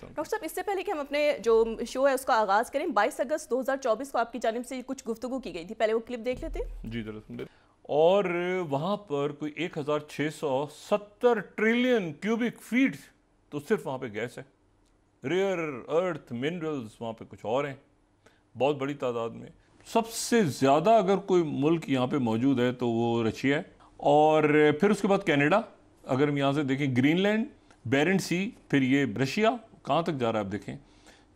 Doctor साहब, इससे पहले कि हम अपने जो शो है उसका आगाज़ करें, 22 अगस्त 2024 को आपकी जानिब से कुछ गुफ्तगू की गई थी, पहले वो क्लिप देख लेते हैं। जी जरा सुन लेते। और वहाँ पर कोई 1670 ट्रिलियन क्यूबिक फीट तो सिर्फ वहाँ पे गैस है। रेयर अर्थ मिनरल्स वहाँ पे कुछ और हैं, बहुत बड़ी तादाद में। सबसे ज़्यादा अगर कोई मुल्क यहाँ पे मौजूद है तो वो रशिया है, और फिर उसके बाद कनाडा। अगर हम यहाँ से देखें ग्रीनलैंड, बेरेंट सी, फिर ये रशिया कहाँ तक जा रहा है आप देखें।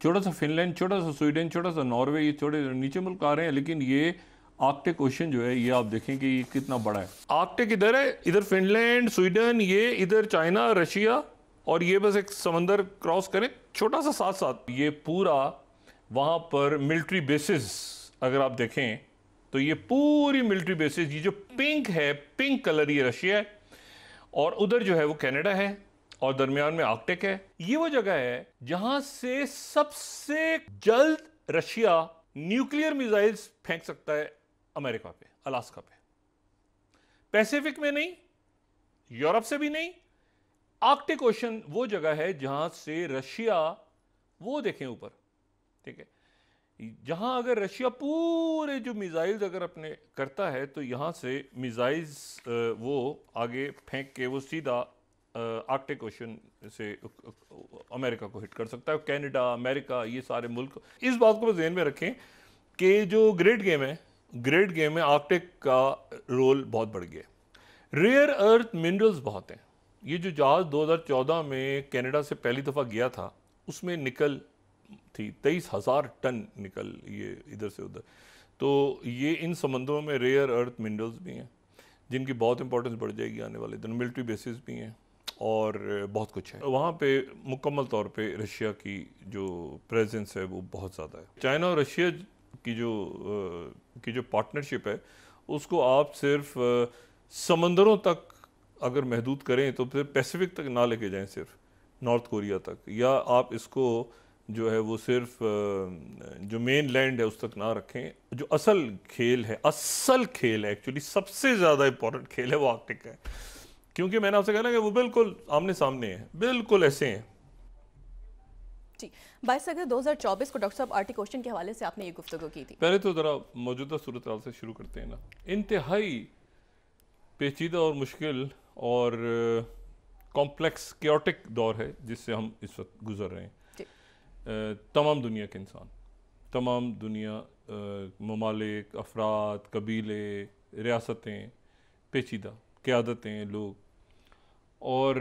छोटा सा फिनलैंड, छोटा सा स्वीडन, छोटा सा नॉर्वे, ये छोटे नीचे मुल्क आ रहे हैं, लेकिन ये आर्कटिक ओशन जो है ये आप देखें कि ये कितना बड़ा है। आर्कटिक इधर है, इधर फिनलैंड, स्वीडन, ये इधर चाइना, रशिया, और ये बस एक समंदर क्रॉस करें छोटा सा साथ साथ। ये पूरा वहाँ पर मिलिट्री बेसिस अगर आप देखें तो ये पूरी मिलिट्री बेसिस, ये जो पिंक है, पिंक कलर, ये रशिया है, और उधर जो है वो कनाडा है, और दरमियान में आर्कटिक है। ये वो जगह है जहां से सबसे जल्द रशिया न्यूक्लियर मिसाइल्स फेंक सकता है अमेरिका पे, अलास्का पे। पैसिफिक में नहीं, यूरोप से भी नहीं, आर्कटिक ओशन वो जगह है जहां से रशिया, वो देखें ऊपर, ठीक है, जहां अगर रशिया पूरे जो मिसाइल्स अगर अपने करता है तो यहां से मिसाइल्स वो आगे फेंक के वो सीधा आर्कटिक ओशन से अमेरिका को हिट कर सकता है। कनाडा, अमेरिका, ये सारे मुल्क इस बात को ध्यान में रखें कि जो ग्रेट गेम है, ग्रेट गेम में आर्कटिक का रोल बहुत बढ़ गया। रेयर अर्थ मिनरल्स बहुत हैं। ये जो जहाज़ 2014 में कनाडा से पहली दफ़ा गया था उसमें निकल थी 23,000 टन निकल, ये इधर से उधर। तो ये इन समंदरों में रेयर अर्थ मिनरल्स भी हैं जिनकी बहुत इंपॉर्टेंस बढ़ जाएगी आने वाले दिनों। मिलिट्री बेसिस भी हैं और बहुत कुछ है वहाँ पे। मुकम्मल तौर पे रशिया की जो प्रेजेंस है वो बहुत ज़्यादा है। चाइना और रशिया की जो पार्टनरशिप है उसको आप सिर्फ समंदरों तक अगर महदूद करें तो फिर पैसिफिक तक ना लेके जाएं, सिर्फ नॉर्थ कोरिया तक, या आप इसको जो है वो सिर्फ जो मेन लैंड है उस तक ना रखें। जो असल खेल है एक्चुअली सबसे ज़्यादा इंपॉर्टेंट खेल है वो आर्कटिक है, क्योंकि मैंने आपसे कहना कि वो बिल्कुल आमने सामने है, बिल्कुल ऐसे हैं। जी, 22 अगस्त 2024 को डॉक्टर साहब आर्कटिक ओशन के हवाले से आपने ये गुफ्तगू की थी। पहले तो ज़रा मौजूदा सूरत हाल से शुरू करते हैं ना। इंतहाई पेचीदा और मुश्किल और कॉम्प्लेक्स क्योटिक दौर है जिससे हम इस वक्त गुजर रहे हैं। तमाम दुनिया के इंसान, तमाम दुनिया, ममालिक, अफराद, कबीले, रियासतें, पेचीदा क़यादतें, लोग, और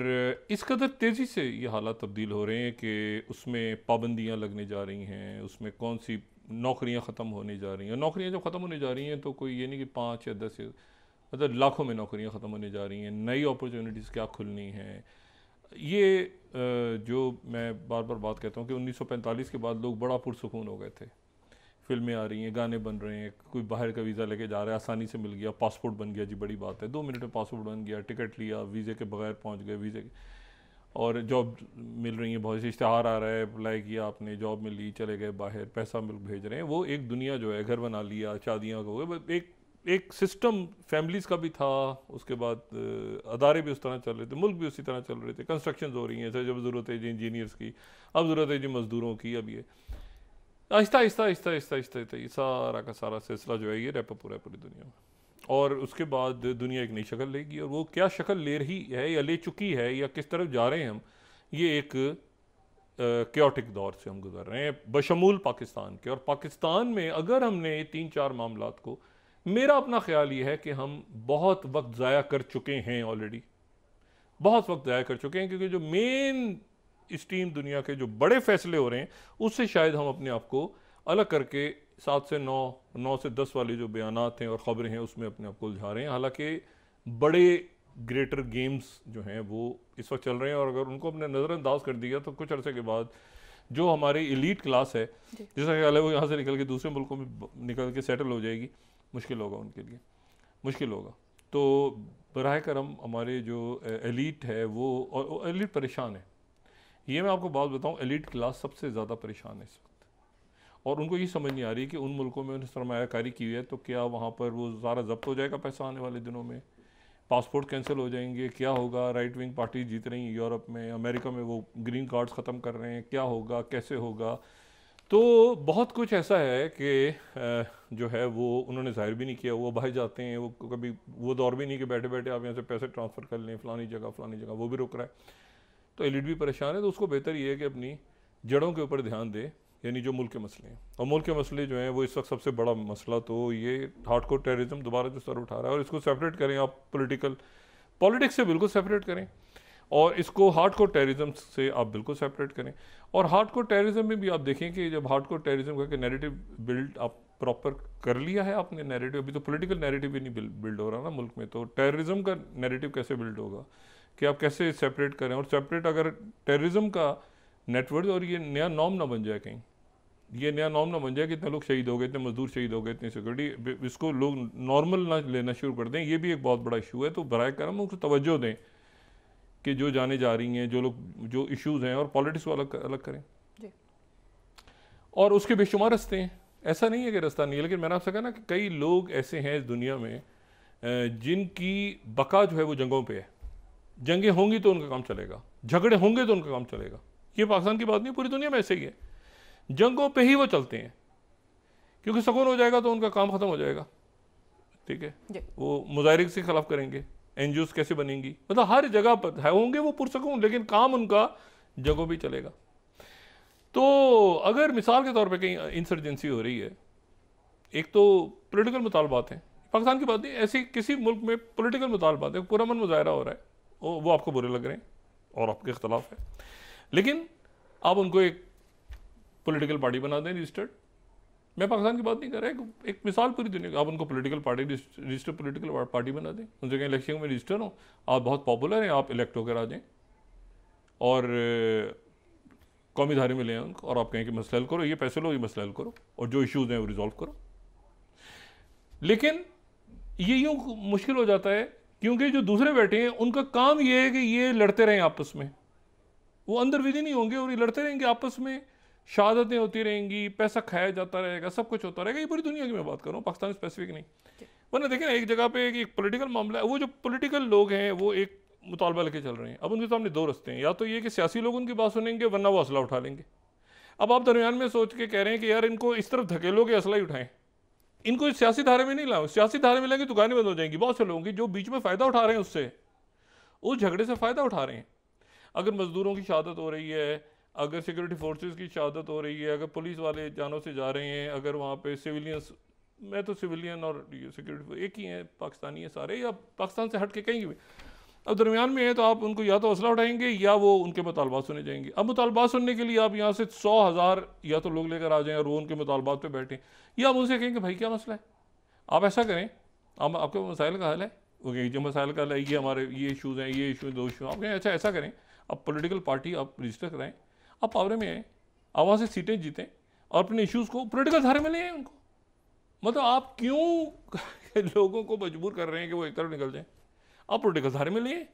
इस कदर तेज़ी से ये हालात तब्दील हो रहे हैं कि उसमें पाबंदियाँ लगने जा रही हैं, उसमें कौन सी नौकरियाँ ख़त्म होने जा रही हैं। नौकरियाँ जब ख़त्म होने जा रही हैं तो कोई ये नहीं कि 5 या 10 मतलब लाखों में नौकरियाँ ख़त्म होने जा रही हैं। नई अपॉर्चुनिटीज़ क्या खुलनी हैं। ये जो मैं बार बार बात कहता हूँ कि 1945 के बाद लोग बड़ा पुरसुकून हो गए थे। फिल्में आ रही हैं, गाने बन रहे हैं, कोई बाहर का वीज़ा लेके जा रहा है, आसानी से मिल गया, पासपोर्ट बन गया, जी बड़ी बात है, 2 मिनट में पासपोर्ट बन गया, टिकट लिया, वीज़े के बगैर पहुंच गए वीज़े, और जॉब मिल रही है, बहुत से इश्तहार आ रहा है, अप्लाई किया आपने, जॉब मिल ली, चले गए बाहर, पैसा मिल भेज रहे हैं। वो एक दुनिया जो है, घर बना लिया, शादियाँ हो गई, एक सिस्टम फैमिलीज़ का भी था। उसके बाद अदारे भी उस तरह चल रहे थे, मुल्क भी उसी तरह चल रहे थे, कंस्ट्रक्शन हो रही हैं, जब ज़रूरत है जी इंजीनियर्स की, अब ज़रूरत है जी मज़दूरों की। अब ये आहिस्ता आहिस्ता आहिस्ता आहिस्ता आहिस्ता ये सारा का सारा सिलसिला जो है ये रैप अप हो रहा है पूरी दुनिया में, और उसके बाद दुनिया एक नई शक्ल लेगी, और वो क्या शक्ल ले रही है या ले चुकी है या किस तरफ जा रहे हैं हम, ये एक क्योटिक दौर से हम गुजर रहे हैं बशमूल पाकिस्तान के। और पाकिस्तान में अगर हमने 3-4 मामलात को, मेरा अपना ख्याल ये है कि हम बहुत वक्त ज़ाया कर चुके हैं, ऑलरेडी बहुत वक्त ज़ाया कर चुके हैं, क्योंकि जो मेन स्ट्रीम दुनिया के जो बड़े फैसले हो रहे हैं उससे शायद हम अपने आप को अलग करके 7 से 9 से 10 वाले जो बयानात हैं और ख़बरें हैं उसमें अपने आप को उलझा रहे हैं। हालांकि बड़े ग्रेटर गेम्स जो हैं वो इस वक्त चल रहे हैं, और अगर उनको अपने नज़रअंदाज कर दिया तो कुछ अरसे के बाद जो हमारी एलीट क्लास है, जिसका ख्याल है वो यहाँ से निकल के दूसरे मुल्कों में निकल के सेटल हो जाएगी, मुश्किल होगा उनके लिए, मुश्किल होगा। तो बराह करम हमारे जो एलीट है वो, और एलीट परेशान है, ये मैं आपको बात बताऊं, एलीट क्लास सबसे ज़्यादा परेशान है इस वक्त, और उनको ये समझ नहीं आ रही कि उन मुल्कों में उन्होंने सरमायाकारी की हुई है तो क्या वहाँ पर वो सारा जब्त हो जाएगा पैसा आने वाले दिनों में। पासपोर्ट कैंसिल हो जाएंगे, क्या होगा, राइट विंग पार्टी जीत रही हैं यूरोप में, अमेरिका में वो ग्रीन कार्ड्स ख़त्म कर रहे हैं, क्या होगा, कैसे होगा। तो बहुत कुछ ऐसा है कि जो है वो उन्होंने जाहिर भी नहीं किया। वो बाहर जाते हैं, वो कभी वो दौर भी नहीं कि बैठे बैठे आप यहाँ से पैसे ट्रांसफ़र कर लें फलानी जगह, वो भी रुक रहा है। तो एलिट भी परेशान है। तो उसको बेहतर ये है कि अपनी जड़ों के ऊपर ध्यान दे, यानी जो मुल्क के मसले हैं। और मुल्क के मसले जो हैं वो इस वक्त सबसे बड़ा मसला तो ये हार्डकोर टेररिज्म दोबारा जो सर उठा रहा है, और इसको सेपरेट करें आप पॉलिटिक्स से बिल्कुल सेपरेट करें, और इसको हार्डकोर टेररिज्म से आप बिल्कुल सेपरेट करें। और हार्डकोर टेररिज्म में भी आप देखें कि जब हार्डकोर टेररिज्म का नैरेटिव बिल्ड आप प्रॉपर कर लिया है आपने नैरेटिव, अभी तो पॉलिटिकल नैरेटिव भी नहीं बिल्ड हो रहा ना मुल्क में, तो टेररिज्म का नैरेटिव कैसे बिल्ड होगा कि आप कैसे सेपरेट करें। और सेपरेट अगर टेररिज्म का नेटवर्क और ये नया नॉर्म ना बन जाए, कहीं ये नया नॉर्म ना बन जाए कि इतने लोग शहीद हो गए, इतने मजदूर शहीद हो गए, इतनी सिक्योरिटी, इसको लोग नॉर्मल ना लेना शुरू कर दें, ये भी एक बहुत बड़ा इशू है। तो बराए करम उसको तवज्जो दें कि जो जाने जा रही हैं, जो लोग जो इश्यूज़ हैं, और पॉलिटिक्स को अलग करें जी। और उसके बेशुमार रास्ते हैं, ऐसा नहीं है कि रास्ता नहीं है, लेकिन मैंने आपसे कहा ना कि कई लोग ऐसे हैं इस दुनिया में जिनकी बका जो है वो जंगों पे है। जंगें होंगी तो उनका काम चलेगा, झगड़े होंगे तो उनका काम चलेगा। ये पाकिस्तान की बात नहीं, पूरी दुनिया में ऐसे ही है, जंगों पे ही वो चलते हैं, क्योंकि सुकून हो जाएगा तो उनका काम खत्म हो जाएगा। ठीक है, वो मुजाहिरीन के खिलाफ करेंगे, एनजीओज कैसे बनेंगी, मतलब हर जगह पर है होंगे वो पुरसकून, लेकिन काम उनका जगहों भी चलेगा। तो अगर मिसाल के तौर पे कहीं इंसर्जेंसी हो रही है, एक तो पॉलिटिकल मुतालबात हैं, पाकिस्तान की बात नहीं, ऐसी किसी मुल्क में पॉलिटिकल मुतालबात है, पुरअमन मुजाहरा हो रहा है, वो आपको बुरे लग रहे हैं और आपके इख्तलाफ है, लेकिन आप उनको एक पॉलिटिकल पार्टी बना दें रजिस्टर्ड। मैं पाकिस्तान की बात नहीं कर रहा, एक मिसाल पूरी दुनिया की, आप उनको political party registered political party बना दें, उनसे कहीं इलेक्शन में रजिस्टर हो, आप बहुत पॉपुलर हैं, आप इलेक्ट होकर आ जाएं और कौमी धारे में ले आए उनको, और आप कहें कि मसला हल करो, ये पैसे लो, ये मसला हल करो, और जो इश्यूज़ हैं वो रिजॉल्व करो। लेकिन ये यूँ मुश्किल हो जाता है क्योंकि जो दूसरे बैठे हैं उनका काम ये है कि ये लड़ते रहें आपस में, वो अंदर विधि नहीं होंगे और ये लड़ते रहेंगे आपस में, शहादतें होती रहेंगी, पैसा खाया जाता रहेगा, सब कुछ होता रहेगा। ये पूरी दुनिया की मैं बात कर रहा हूँ, पाकिस्तान स्पेसिफिक नहीं। वरना देखें ना, एक जगह पे एक पॉलिटिकल मामला है, वो जो पॉलिटिकल लोग हैं वो एक मुतालबा लेके चल रहे हैं। अब उनके सामने दो रास्ते हैं, या तो ये कि सियासी लोग उनकी बात सुनेंगे, वरना वो असला उठा लेंगे। अब आप दरमियान में सोच के कह रहे हैं कि यार इनको इस तरफ धकेलो कि असला ही उठाएं, इनको इस सियासी धारे में नहीं लाओ। सियासी धारे में लाएंगे दुकानें बंद हो जाएंगी, बहुत से लोगों की जो बीच में फ़ायदा उठा रहे हैं, उससे उस झगड़े से फ़ायदा उठा रहे हैं। अगर मजदूरों की शहादत हो रही है, अगर सिक्योरिटी फोर्सेस की शहादत हो रही है, अगर पुलिस वाले जानों से जा रहे हैं, अगर वहाँ पे सिविलियंस, मैं तो सिविलियन और सिक्योरिटी एक ही हैं, पाकिस्तानी हैं सारे, या पाकिस्तान से हट के कहीं भी, अब दरमियान में है, तो आप उनको या तो असला उठाएंगे या वो उनके मुतालबात सुने जाएंगे। अब मुतालबात सुनने के लिए आप यहाँ से 100,000 या तो लोग लेकर आ जाएं और वो उनके मुतालबात पे बैठें, या आप उनसे कहेंगे भाई क्या मसला है, आप ऐसा करें, आप आपके मसाइल का हल है, ओके जो मसाइल का हल है, ये हमारे ये इशूज़ हैं, ये इशू दो इशू, आप कहें अच्छा ऐसा करें, आप पॉलिटिकल पार्टी आप रजिस्टर कराएं, आप पावर में आए, आप वहाँ से सीटें जीतें और अपने इश्यूज़ को पॉलिटिकल धारे में ले आए उनको। मतलब आप क्यों लोगों को मजबूर कर रहे हैं कि वो एक तरफ निकल जाएं, आप पॉलिटिकल धारे में ले आए,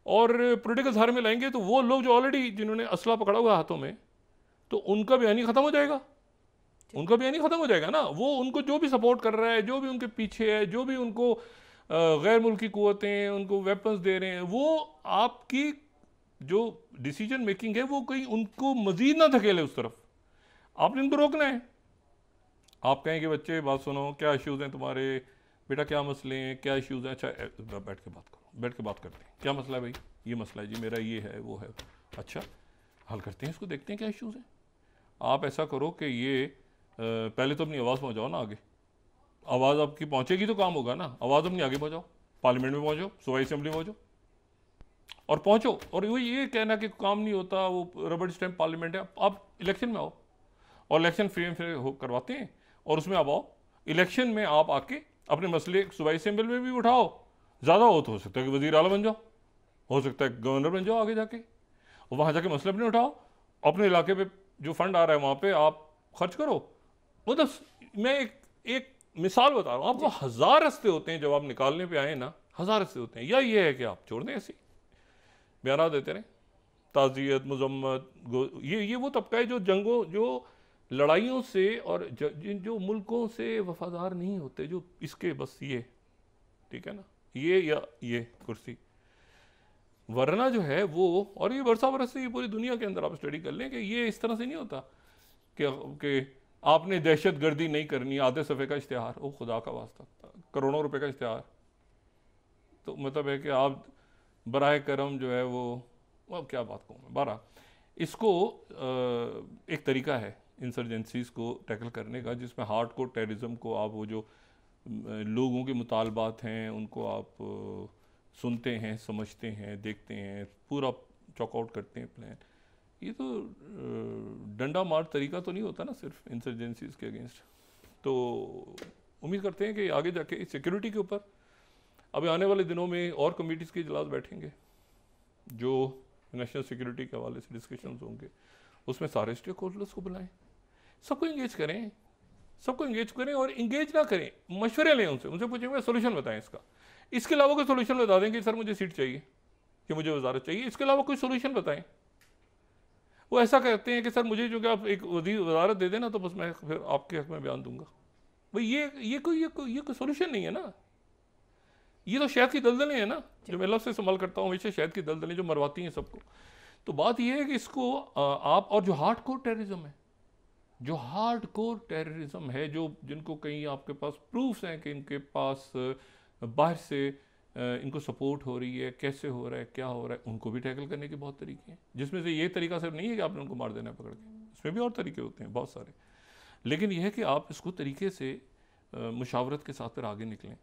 और पॉलिटिकल धारे में लाएंगे तो वो लोग जो ऑलरेडी जिन्होंने असला पकड़ा हुआ हाथों में, तो उनका बयानी ख़त्म हो जाएगा, उनका बयानी ख़त्म हो जाएगा ना। वो उनको जो भी सपोर्ट कर रहा है, जो भी उनके पीछे है, जो भी उनको गैर मुल्की कुव्वतें उनको वेपन्स दे रहे हैं, वो आपकी जो डिसीजन मेकिंग है वो कहीं उनको मजीद ना धकेले उस तरफ, आपने उनको रोकना है। आप कहें कि बच्चे बात सुनो, क्या इश्यूज़ हैं तुम्हारे, बेटा क्या मसले हैं, क्या इश्यूज़ हैं, अच्छा बैठ के बात करो, बैठ के बात करते हैं, क्या मसला है भाई, ये मसला है जी मेरा, ये है वो है, अच्छा हल करते हैं इसको, देखते हैं क्या इश्यूज़ हैं। आप ऐसा करो कि ये पहले तो अपनी आवाज़ पहुँचाओ ना आगे, आवाज़ आपकी पहुँचेगी तो काम होगा ना, आवाज़ अपनी आगे पहुँचाओ, पार्लियामेंट में पहुँचो, सूबाई असेंबली में पहुँचो और पहुँचो। और वो ये कहना कि काम नहीं होता, वो रबड़ स्टैम्प पार्लियामेंट है, आप इलेक्शन में आओ और इलेक्शन फ्री एंड फेयर करवाते हैं, और उसमें आप आओ, इलेक्शन में आप आके अपने मसले सूबाई असेंबली में भी उठाओ, ज़्यादा हो सकता है कि वज़ीर आला बन जाओ, हो सकता है गवर्नर बन जाओ आगे जाके, और वहाँ जाके मसले अपने उठाओ, अपने इलाके पे जो फंड आ रहा है वहाँ पे आप खर्च करो। मतलब मैं एक मिसाल बता रहा हूँ आपको, 1000 रास्ते होते हैं जब आप निकालने पे आए ना, 1000 रास्ते होते हैं। या ये है कि आप छोड़ दें, ऐसी बयान देते रहें, ताज़ियत मज़म्मत, ये वो तबका है जो जंगों, जो लड़ाइयों से और जो मुल्कों से वफादार नहीं होते, जो इसके बस ये, ठीक है ना, ये या ये कुर्सी, वरना जो है वो, और ये वर्षा बरस से ये पूरी दुनिया के अंदर आप स्टडी कर लें कि ये इस तरह से नहीं होता कि आपने दहशत गर्दी नहीं करनी, आधे सफ़े का इश्तिहार, ओ खुदा का वास्ता, करोड़ों रुपए का इश्तिहार, तो मतलब है कि आप बराए करम जो है वो, अब क्या बात कहूँ मैं, बारह इसको एक तरीका है इंसर्जेंसीज को टैकल करने का, जिसमें हार्ड कोर टेररिज्म को आप, वो जो लोगों के मुतालबात हैं उनको आप सुनते हैं, समझते हैं, देखते हैं, पूरा चॉकआउट करते हैं प्लान। ये तो डंडा मार तरीका तो नहीं होता ना सिर्फ इंसर्जेंसीज के अगेंस्ट। तो उम्मीद करते हैं कि आगे जाके सिक्योरिटी के ऊपर अभी आने वाले दिनों में और कमेटीज़ के इजलास बैठेंगे जो नेशनल सिक्योरिटी के हवाले से डिस्कशंस होंगे, उसमें सारे स्टेक होल्डर्स को बुलाएं, सबको इंगेज करें, सबको इंगेज करें, और इंगेज ना करें, मशवरे लें उनसे, उनसे पूछेंगे सोल्यूशन बताएं इसका, इसके अलावा कोई सोल्यूशन बता देंगे, सर मुझे सीट चाहिए कि मुझे वजारत चाहिए, इसके अलावा कोई सोल्यूशन बताएं। वो ऐसा कहते हैं कि सर मुझे जो कि आप एक वजारत दे देना तो बस मैं फिर आपके हक में बयान दूंगा। भाई ये कोई सोल्यूशन नहीं है ना, ये तो शहद की दलदलें हैं ना, जो मैं लफ्ज़ से इस्तेमाल करता हूँ हमेशा, शहद की दलदलें जो मरवाती हैं सबको। तो बात यह है कि इसको आप, और जो हार्ड कोर टेररिज्म है, जो हार्ड कोर टेररिज्म है, जो जिनको कहीं आपके पास प्रूफ्स हैं कि इनके पास बाहर से इनको सपोर्ट हो रही है, कैसे हो रहा है, क्या हो रहा है, उनको भी टैकल करने के बहुत तरीके हैं, जिसमें से ये तरीका सिर्फ नहीं है कि आपने उनको मार देना है पकड़ के, इसमें भी और तरीके होते हैं बहुत सारे। लेकिन यह है कि आप इसको तरीके से मुशावरत के साथ फिर आगे निकलें,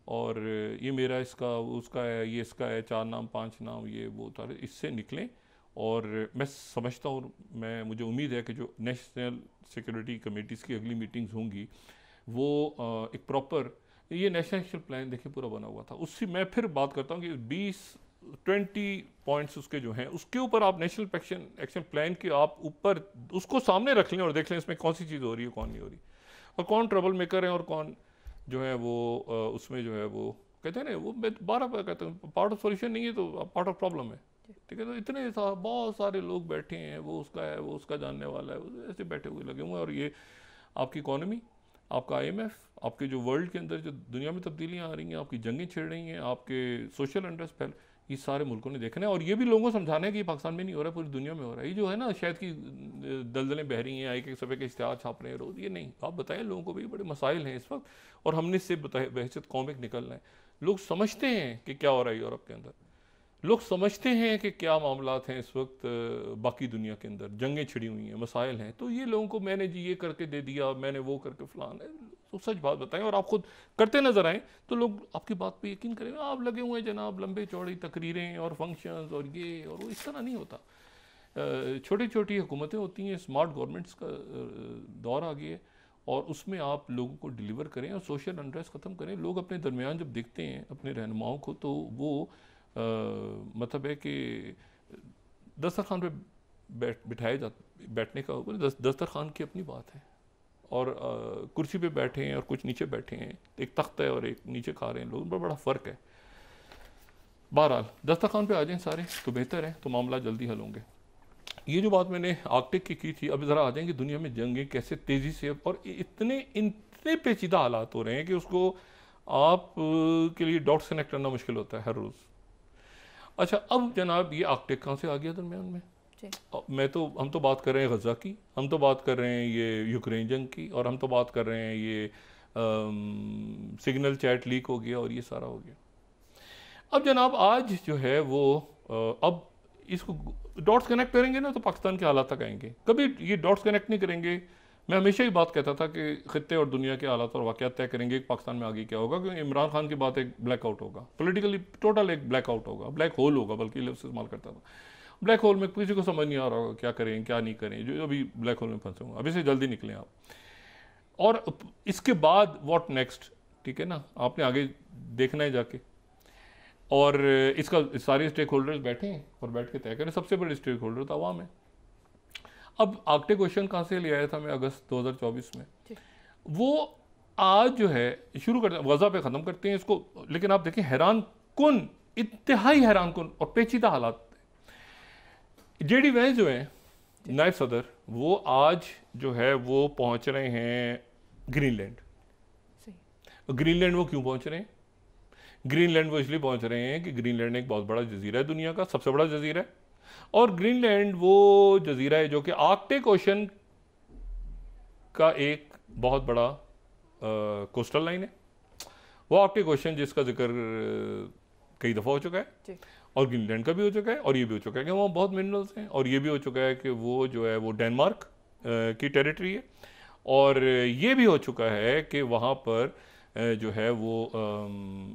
और ये मेरा इसका उसका है, ये इसका है, 4 नाम 5 नाम, ये वो सारे, इससे निकलें। और मैं समझता हूँ, मुझे उम्मीद है कि जो नेशनल सिक्योरिटी कमेटीज़ की अगली मीटिंग्स होंगी वो एक प्रॉपर, ये नेशनल एक्शन प्लान देखिए पूरा बना हुआ था, उससे मैं फिर बात करता हूँ कि 20 पॉइंट्स उसके जो हैं, उसके ऊपर आप नेशनल एक्शन प्लान के आप ऊपर उसको सामने रख लें और देख लें इसमें कौन सी चीज़ हो रही है, कौन नहीं हो रही, और कौन ट्रबल मेकर है और कौन जो है वो उसमें जो है वो कहते हैं ना, वो मैं 12 बार कहता हूँ, पार्ट ऑफ सॉल्यूशन नहीं है तो पार्ट ऑफ प्रॉब्लम है, ठीक है। तो इतने बहुत सारे लोग बैठे हैं, वो उसका है, वो उसका जानने वाला है, ऐसे बैठे हुए लगे हुए हैं, और ये आपकी इकॉनमी, आपका IMF, आपके जो वर्ल्ड के अंदर जो दुनिया में तब्दीलियाँ आ रही हैं, आपकी जंगें छिड़ रही हैं, आपके सोशल अनरेस्ट फैल, ये सारे मुल्कों ने देखना है, और ये भी लोगों को समझाना है कि पाकिस्तान में नहीं हो रहा है, पूरी दुनिया में हो रहा है। ये जो है ना शहद की दलदलें बह रही हैं, एक एक सफ़े के इश्तिहार छाप रहे हैं रोज़, ये नहीं, आप बताएं लोगों को भी बड़े मसाइल हैं इस वक्त, और हमने इससे बहसत कौमिक निकलना है। लोग समझते हैं कि क्या हो रहा है यूरोप के अंदर, लोग समझते हैं कि क्या मामलात हैं इस वक्त बाकी दुनिया के अंदर, जंगें छिड़ी हुई हैं, मसाइल हैं, तो ये लोगों को मैंने जी ये करके दे दिया, मैंने वो करके फलान है, तो सच बात बताएं और आप खुद करते नजर आएँ तो लोग आपकी बात पे यकीन करेंगे। आप लगे हुए हैं जनाब लंबे चौड़ी तकरीरें और फंक्शंस और ये और वो, इस तरह नहीं होता। छोटी छोटी हुकूमतें होती हैं, स्मार्ट गवर्नमेंट्स का दौर आ गया है, और उसमें आप लोगों को डिलीवर करें और सोशल अनरेस्ट ख़त्म करें। लोग अपने दरमियान जब देखते हैं अपने रहनुमाओं को, तो वो मतलब है कि दस्तरखान पे बिठाए बैठने का होगा, दस्तरखान की अपनी बात है, और कुर्सी पे बैठे हैं और कुछ नीचे बैठे हैं, एक तख्त है और एक नीचे खा रहे हैं लोग, बड़ा फ़र्क है। बहरहाल दस्तरखान पे आ जाएं सारे तो बेहतर है, तो मामला जल्दी हल होंगे। ये जो बात मैंने आर्कटिक की थी, अब ज़रा आ जाएंगे दुनिया में जंगें कैसे तेज़ी से, और इतने पेचीदा हालात हो रहे हैं कि उसको आप के लिए डॉट्स कनेक्ट करना मुश्किल होता है हर रोज़। अच्छा, अब जनाब ये आर्कटिक कहाँ से आ गया दरमियान में? हम तो बात कर रहे हैं गज़ा की, हम तो बात कर रहे हैं ये यूक्रेन जंग की, और हम तो बात कर रहे हैं ये सिग्नल चैट लीक हो गया और ये सारा हो गया। अब जनाब आज जो है वो अब इसको डॉट्स कनेक्ट करेंगे ना तो पाकिस्तान के हालात तक आएंगे। कभी ये डॉट्स कनेक्ट नहीं करेंगे, मैं हमेशा ही बात कहता था कि खित्ते और दुनिया के हालात और वाक़यात तय करेंगे कि पाकिस्तान में आगे क्या होगा, क्योंकि इमरान खान की बात एक ब्लैकआउट होगा, पॉलिटिकली टोटल एक ब्लैकआउट होगा, ब्लैक होल होगा, बल्कि लफ्ज़ इस्तेमाल करता था। ब्लैक होल में किसी को समझ नहीं आ रहा होगा क्या करें क्या नहीं करें, जो अभी ब्लैक होल में फंसे होंगे, अभी से जल्दी निकलें आप। और इसके बाद व्हाट नेक्स्ट, ठीक है ना, आपने आगे देखना है जाके, और इसका सारे स्टेक होल्डर्स बैठे हैं और बैठ के तय करें। सबसे बड़े स्टेक होल्डर तो आवाम है। अब आर्कटिक क्वेश्चन कहाँ से ले आया था मैं अगस्त 2024 में, वो आज जो है शुरू करते हैं, गज़ा पे ख़त्म करते हैं इसको। लेकिन आप देखें हैरान कुन, इंतहाई हैरान कुन और पेचीदा हालात। JD वैंस जो है नायब सदर, वो आज जो है वो पहुंच रहे हैं ग्रीनलैंड। ग्रीनलैंड वो क्यों पहुंच रहे हैं? ग्रीनलैंड वो इसलिए पहुंच रहे हैं कि ग्रीनलैंड एक बहुत बड़ा जजीरा है, दुनिया का सबसे बड़ा जजीरा है, और ग्रीनलैंड वो जजीरा है जो कि आर्कटिक ओशन का एक बहुत बड़ा कोस्टल लाइन है। वो आर्कटिक ओशन जिसका जिक्र कई दफ़ा हो चुका है, और ग्रीनलैंड का भी हो चुका है, और ये भी हो चुका है कि वहाँ बहुत मिनरल्स हैं, और ये भी हो चुका है कि वो जो है वो डेनमार्क की टेरिटरी है, और ये भी हो चुका है कि वहाँ पर जो है वो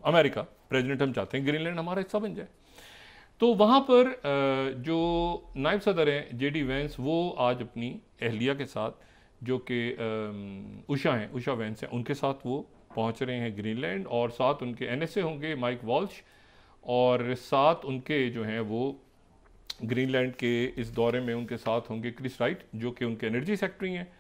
अमेरिका प्रेसिडेंट हम चाहते हैं ग्रीनलैंड हमारा हिस्सा बन जाए। तो वहाँ पर जो नायब सदर हैं जेडी वेंस, वो आज अपनी अहलिया के साथ जो कि उषा हैं, उषा वेंस हैं, उनके साथ वो पहुँच रहे हैं ग्रीनलैंड, और साथ उनके एनएसए होंगे माइक वॉल्श, और साथ उनके जो हैं वो ग्रीनलैंड के इस दौरे में उनके साथ होंगे क्रिस राइट जो कि उनके एनर्जी सेक्रेटरी हैं,